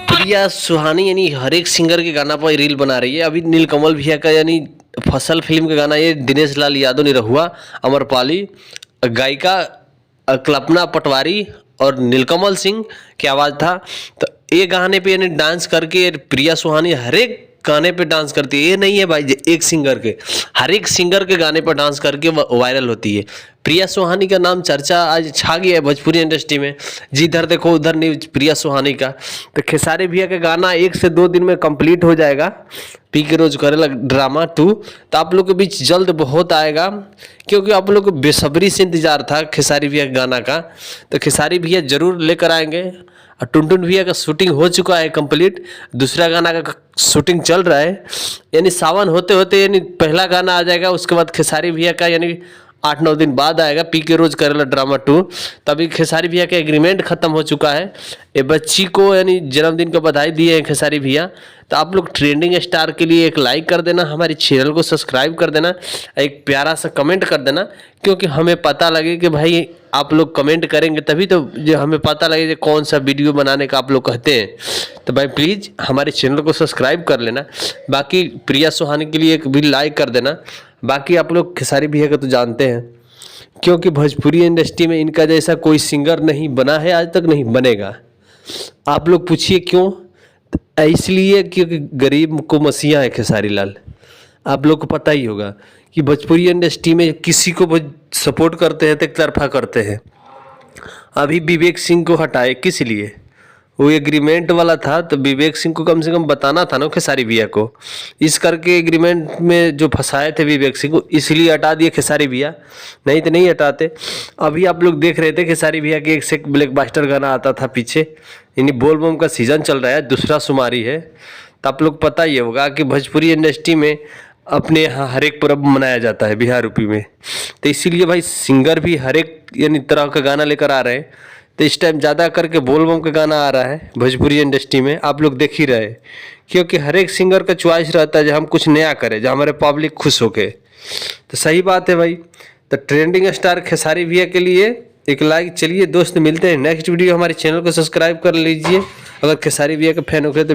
प्रिया सुहानी यानी हर एक सिंगर के गाना पर रील बना रही है। अभी नीलकमल भैया का यानी फसल फिल्म का गाना, ये दिनेश लाल यादव निरहुआ, अमरपाली, गायिका कल्पना पटवारी और नीलकमल सिंह की आवाज़ था। तो ये गाने पे यानी डांस करके प्रिया सुहानी हर एक गाने पे डांस करती है। ये नहीं है भाई एक सिंगर के, हर एक सिंगर के गाने पर डांस करके वायरल होती है। प्रिया सुहानी का नाम चर्चा आज छा गया है भोजपुरी इंडस्ट्री में। जिधर देखो उधर न्यूज प्रिया सुहानी का। तो खेसारी भैया का गाना 1 से 2 दिन में कंप्लीट हो जाएगा, पी के रोज करेला ड्रामा 2। तो आप लोग के बीच जल्द बहुत आएगा, क्योंकि आप लोग को बेसब्री से इंतजार था खेसारी भैया के गाना का। तो खेसारी भैया जरूर लेकर आएंगे। और टुनटुन भैया का शूटिंग हो चुका है कंप्लीट, दूसरा गाना का शूटिंग चल रहा है। यानी सावन होते होते यानी पहला गाना आ जाएगा, उसके बाद खेसारी भैया का यानी 8-9 दिन बाद आएगा पी के रोज करेला ड्रामा 2। तभी खेसारी भैया का एग्रीमेंट खत्म हो चुका है। ये बच्ची को यानी जन्मदिन का बधाई दिए हैं खेसारी भैया। तो आप लोग ट्रेंडिंग स्टार के लिए एक लाइक कर देना, हमारी चैनल को सब्सक्राइब कर देना, एक प्यारा सा कमेंट कर देना, क्योंकि हमें पता लगे कि भाई आप लोग कमेंट करेंगे तभी तो जो हमें पता लगे कि कौन सा वीडियो बनाने का आप लोग कहते हैं। तो भाई प्लीज़ हमारे चैनल को सब्सक्राइब कर लेना। बाकी प्रिया सुहानी के लिए एक भी लाइक कर देना। बाकी आप लोग खेसारी भैया का तो जानते हैं, क्योंकि भोजपुरी इंडस्ट्री में इनका जैसा कोई सिंगर नहीं बना है, आज तक नहीं बनेगा। आप लोग पूछिए क्यों? इसलिए क्योंकि गरीब को मसीहा है खेसारी लाल। आप लोग को पता ही होगा कि भोजपुरी इंडस्ट्री में किसी को सपोर्ट करते हैं तो एक तरफा करते हैं। अभी विवेक सिंह को हटाए किस लिए? वो एग्रीमेंट वाला था, तो विवेक सिंह को कम से कम बताना था ना खेसारी भैया को। इस करके एग्रीमेंट में जो फंसाए थे विवेक सिंह को, इसलिए हटा दिए खेसारी भैया, नहीं तो नहीं हटाते। अभी आप लोग देख रहे थे खेसारी भैया के एक से एक ब्लॉकबस्टर गाना आता था पीछे, यानी बोल बम का सीजन चल रहा है, दूसरा शुमारी है। तो आप लोग पता ही होगा कि भोजपुरी इंडस्ट्री में अपने यहाँ हर एक पर्व मनाया जाता है बिहार यूपी में। तो इसीलिए भाई सिंगर भी हर एक यानी तरह का गाना लेकर आ रहे हैं। तो इस टाइम ज़्यादा करके बोल बम का गाना आ रहा है भोजपुरी इंडस्ट्री में, आप लोग देख ही रहे, क्योंकि हर एक सिंगर का चॉइस रहता है जो हम कुछ नया करें, जो हमारे पब्लिक खुश होके। तो सही बात है भाई। तो ट्रेंडिंग स्टार खेसारी भैया के लिए एक लाइक। चलिए दोस्त मिलते हैं नेक्स्ट वीडियो। हमारे चैनल को सब्सक्राइब कर लीजिए अगर खेसारी भैया के फैन हो गए तो।